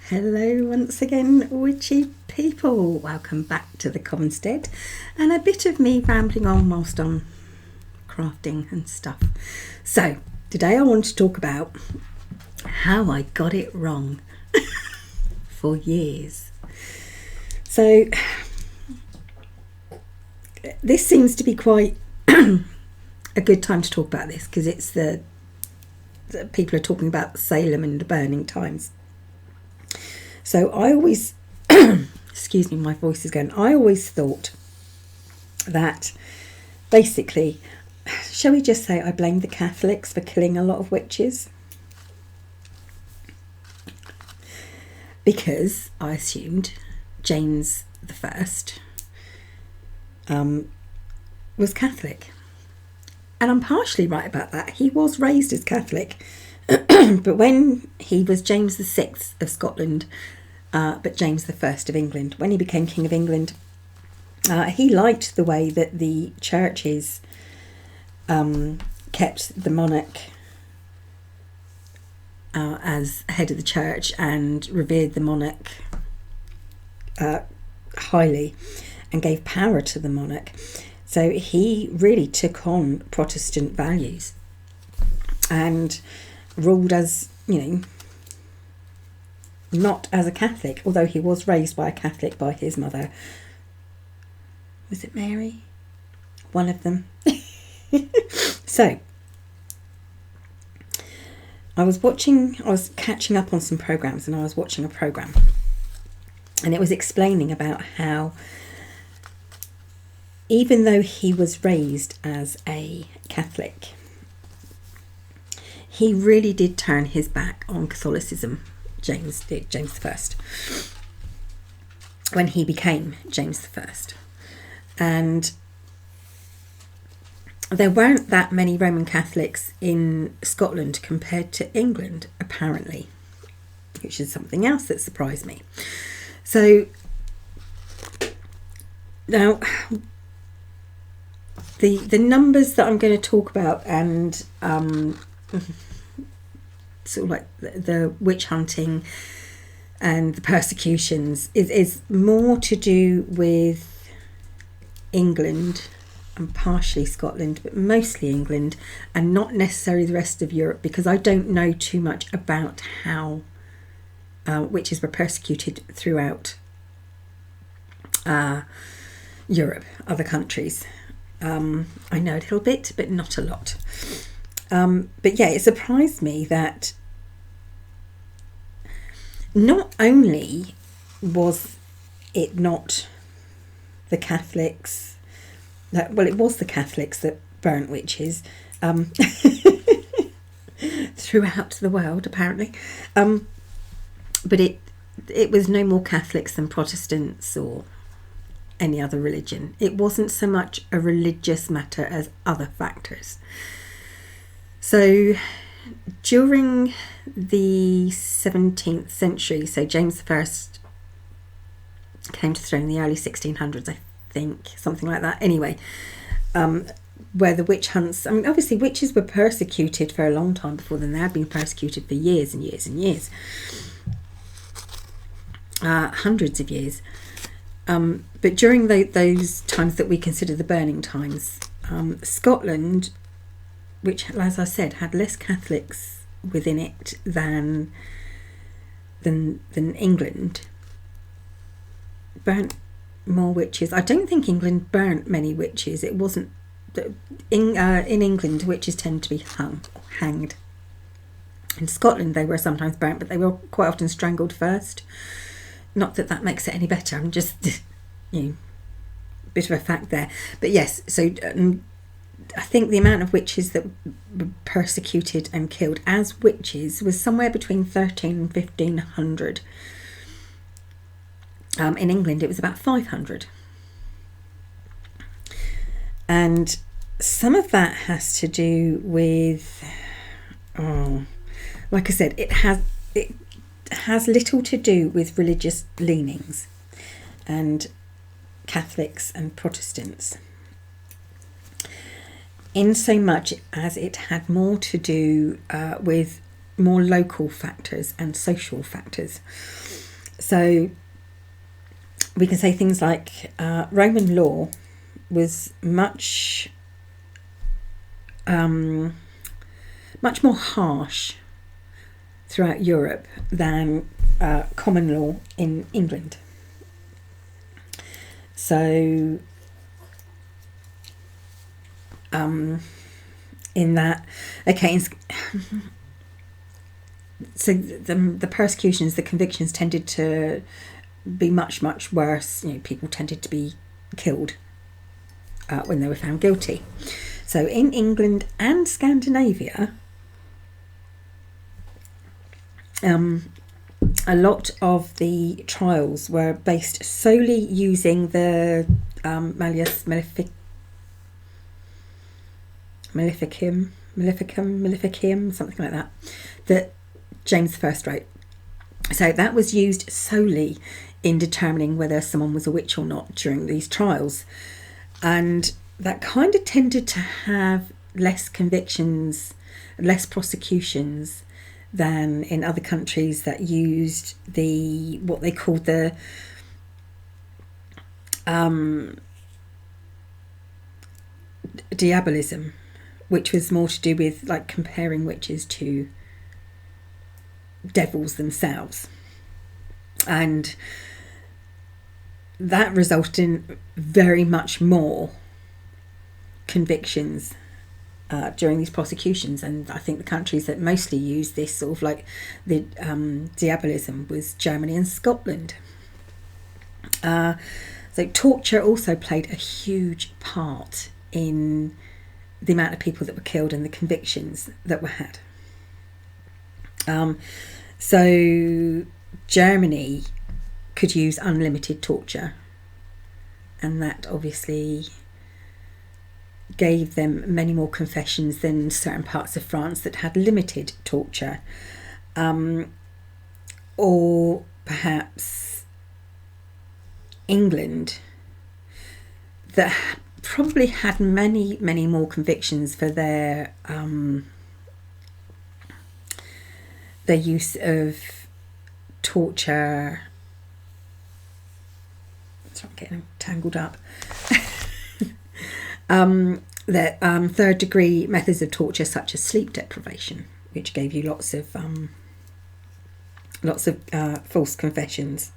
Hello once again, witchy people. Welcome back to the Commonstead, and a bit of me rambling on whilst I'm crafting and stuff. So today I want to talk about how I got it wrong for years. So this seems to be quite a good time to talk about this, because it's the people are talking about Salem and the burning times. So I always, excuse me, my voice is going. I always thought that basically, shall we just say I blame the Catholics for killing a lot of witches? Because I assumed James I was Catholic. And I'm partially right about that. He was raised as Catholic. But when he was James VI of Scotland, but James I of England, when he became King of England, he liked the way that the churches kept the monarch as head of the church and revered the monarch highly and gave power to the monarch. So he really took on Protestant values and ruled as, not as a Catholic, although he was raised by a Catholic by his mother. Was it Mary? One of them. So, I was catching up on some programs, and I was watching a program, and it was explaining about how even though he was raised as a Catholic, he really did turn his back on Catholicism, James I, when he became James I. And there weren't that many Roman Catholics in Scotland compared to England, apparently, which is something else that surprised me. So now the numbers that I'm going to talk about, and sort of like the witch hunting and the persecutions, is more to do with England and partially Scotland, but mostly England, and not necessarily the rest of Europe, because I don't know too much about how witches were persecuted throughout Europe, other countries. I know a little bit, but not a lot. But yeah, it surprised me that not only was it not the Catholics, it was the Catholics that burnt witches throughout the world, apparently. But it was no more Catholics than Protestants or any other religion. It wasn't so much a religious matter as other factors. So during the 17th century, so James I came to the throne in the early 1600s, I think, something like that. Anyway, where the witch hunts, obviously witches were persecuted for a long time before then. They had been persecuted for years and years and years. Hundreds of years. But during those times that we consider the burning times, Scotland, which, as I said, had less Catholics within it than England, burnt more witches. I don't think England burnt many witches. It wasn't in England, witches tend to be hanged. In Scotland, they were sometimes burnt, but they were quite often strangled first. Not that that makes it any better. I'm just, bit of a fact there. But yes, so I think the amount of witches that were persecuted and killed as witches was somewhere between 13 and 1500. In England, it was about 500. And some of that has to do with, like I said, it has little to do with religious leanings and Catholics and Protestants, in so much as it had more to do with more local factors and social factors. So we can say things like Roman law was much more harsh throughout Europe than common law in England. So in that, okay, so the persecutions, the convictions tended to be much, much worse. People tended to be killed when they were found guilty. So in England and Scandinavia, a lot of the trials were based solely using the Malleus Maleficum, something like that James I wrote. So that was used solely in determining whether someone was a witch or not during these trials. And that kind of tended to have less convictions, less prosecutions than in other countries that used what they called the diabolism, which was more to do with like comparing witches to devils themselves. And that resulted in very much more convictions during these prosecutions. And I think the countries that mostly used this sort of like the diabolism was Germany and Scotland. So torture also played a huge part in the amount of people that were killed and the convictions that were had. So Germany could use unlimited torture, and that obviously gave them many more confessions than certain parts of France that had limited torture, or perhaps England that probably had many more convictions for their use of torture. Sorry, I'm getting tangled up. Third degree methods of torture such as sleep deprivation, which gave you lots of false confessions.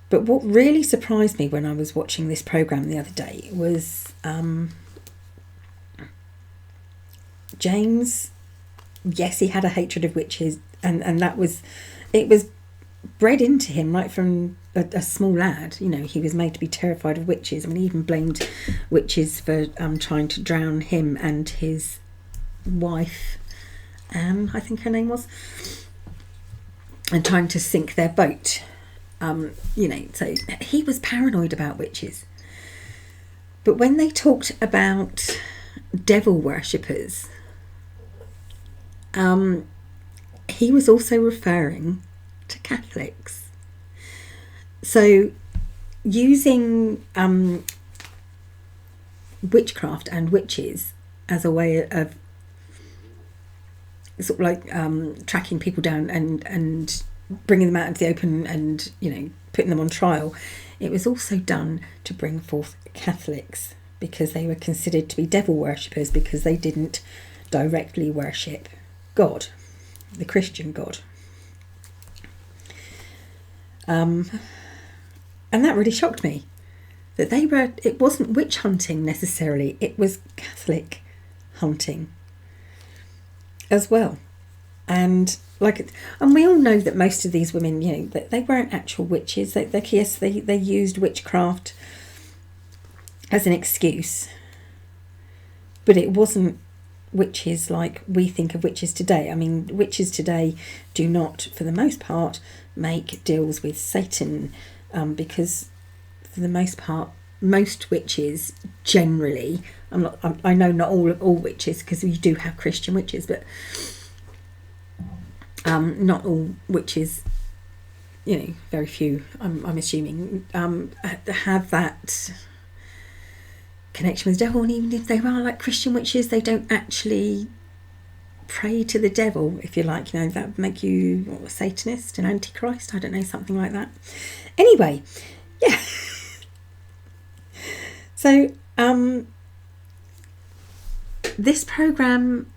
But what really surprised me when I was watching this programme the other day was James. Yes, he had a hatred of witches, and it was bred into him right from a small lad. He was made to be terrified of witches. I mean, he even blamed witches for trying to drown him and his wife, Anne, I think her name was, and trying to sink their boat. So he was paranoid about witches. But when they talked about devil worshippers, he was also referring to Catholics. So using witchcraft and witches as a way of sort of like tracking people down and bringing them out into the open and putting them on trial, it was also done to bring forth Catholics, because they were considered to be devil worshippers because they didn't directly worship God, the Christian God. And that really shocked me, that it wasn't witch hunting necessarily, it was Catholic hunting as well. And we all know that most of these women, that they weren't actual witches. They used witchcraft as an excuse, but it wasn't witches like we think of witches today. I mean, witches today do not, for the most part, make deals with Satan, because for the most part, most witches generally, I know not all witches, because we do have Christian witches, but not all witches, very few, I'm assuming, have that connection with the devil. And even if they are like Christian witches, they don't actually pray to the devil, if you like. You know, that would make you a Satanist, an Antichrist, I don't know, something like that. Anyway, yeah. So, this programme,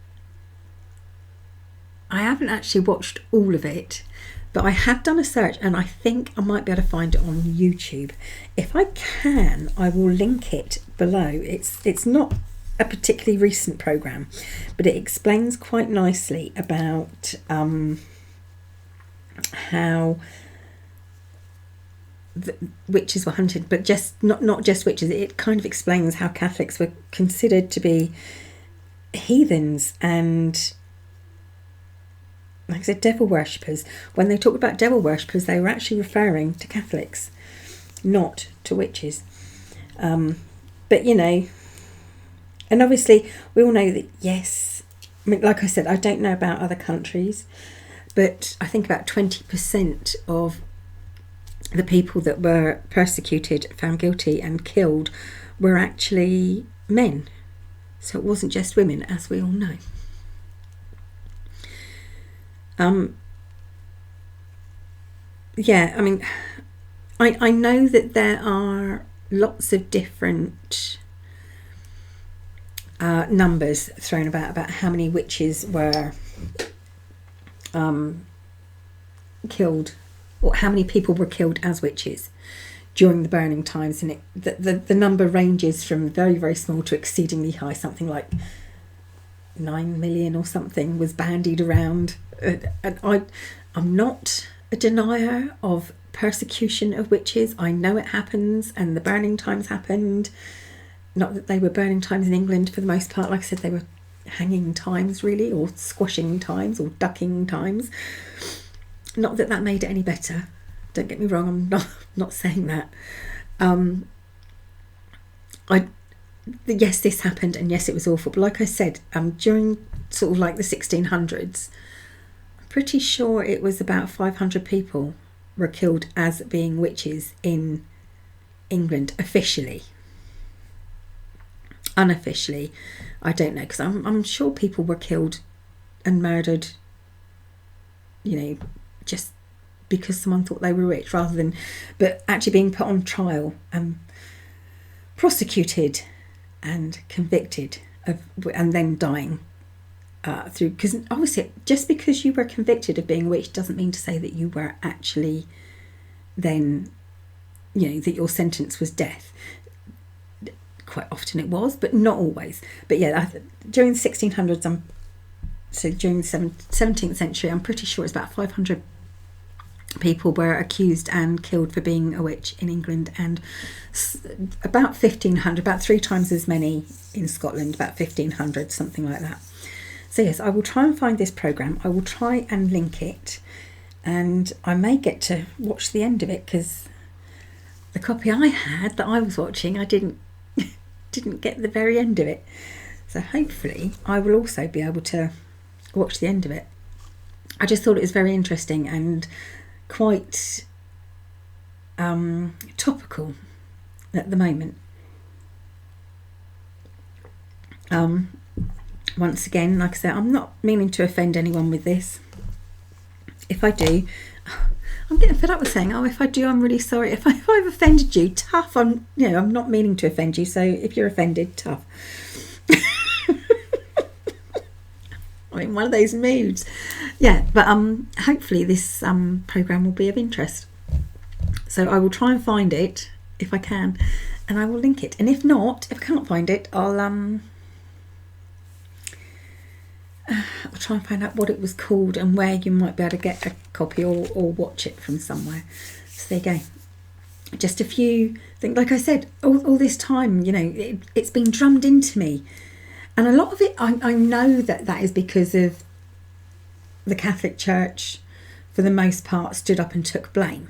I haven't actually watched all of it, but I have done a search and I think I might be able to find it on YouTube. If I can, I will link it below. It's not a particularly recent programme, but it explains quite nicely about how the witches were hunted, but just not just witches. It kind of explains how Catholics were considered to be heathens and, like I said, devil worshippers. When they talked about devil worshippers, they were actually referring to Catholics, not to witches. But you know, and obviously we all know that, yes, I mean, like I said, I don't know about other countries, but I think about 20% of the people that were persecuted, found guilty and killed were actually men. So it wasn't just women, as we all know. Yeah, I mean, I know that there are lots of different numbers thrown about how many witches were killed, or how many people were killed as witches during the burning times, and the number ranges from very, very small to exceedingly high. Something like 9 million or something was bandied around. And I'm not a denier of persecution of witches. I know it happens, and the burning times happened. Not that they were burning times in England for the most part. Like I said, they were hanging times, really, or squashing times, or ducking times. Not that that made it any better. Don't get me wrong, I'm not saying that. Yes, this happened, and yes, it was awful. But like I said, during sort of like the 1600s, I'm pretty sure it was about 500 people were killed as being witches in England officially. Unofficially, I don't know, because I'm sure people were killed and murdered, you know, just because someone thought they were witch, rather than, but actually being put on trial and prosecuted and convicted of, and then dying through, because obviously just because you were convicted of being a witch doesn't mean to say that you were actually then, you know, that your sentence was death. Quite often it was, but not always. But yeah, during the 1600s, so during the 17th century, I'm pretty sure it's about 500 people were accused and killed for being a witch in England, and about 1,500, about 3 times as many in Scotland, about 1,500, something like that. So yes, I will try and find this programme. I will try and link it, and I may get to watch the end of it, because the copy I had that I was watching, I didn't get the very end of it. So hopefully I will also be able to watch the end of it. I just thought it was very interesting and quite topical at the moment. Once again, like I said, I'm not meaning to offend anyone with this. If I do, I'm getting fed up with saying, oh, if I do, I'm really sorry. If I've offended you, tough. I'm not meaning to offend you. So if you're offended, tough. I'm in one of those moods. Yeah, but hopefully this programme will be of interest. So I will try and find it if I can, and I will link it. And if not, if I can't find it, I'll try and find out what it was called and where you might be able to get a copy or watch it from somewhere. So there you go. Just a few things. Like I said, all this time, you know, it's been drummed into me. And a lot of it, I know that is because of the Catholic Church, for the most part, stood up and took blame.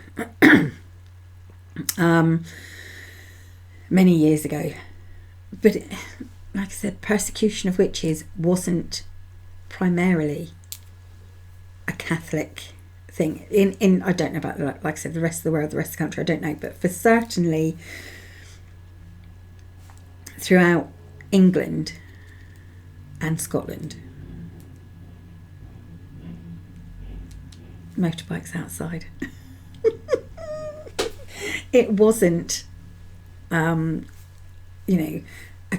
Many years ago. But like I said, persecution of witches wasn't primarily a Catholic thing. In I don't know about, like I said, the rest of the world, the rest of the country, I don't know. But for certainly throughout England and Scotland, motorbikes outside. It wasn't, a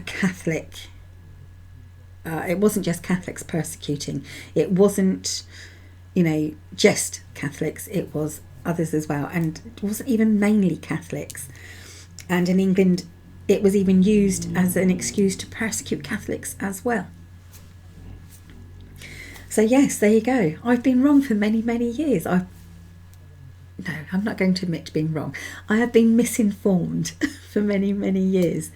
Catholic. It wasn't just Catholics persecuting. It wasn't, just Catholics. It was others as well. And it wasn't even mainly Catholics. And in England, it was even used as an excuse to persecute Catholics as well. So yes, there you go. I've been wrong for many, many years. No, I'm not going to admit to being wrong. I have been misinformed for many, many years.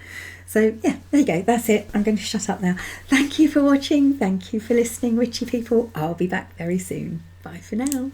So yeah, there you go. That's it. I'm going to shut up now. Thank you for watching. Thank you for listening, witchy people. I'll be back very soon. Bye for now.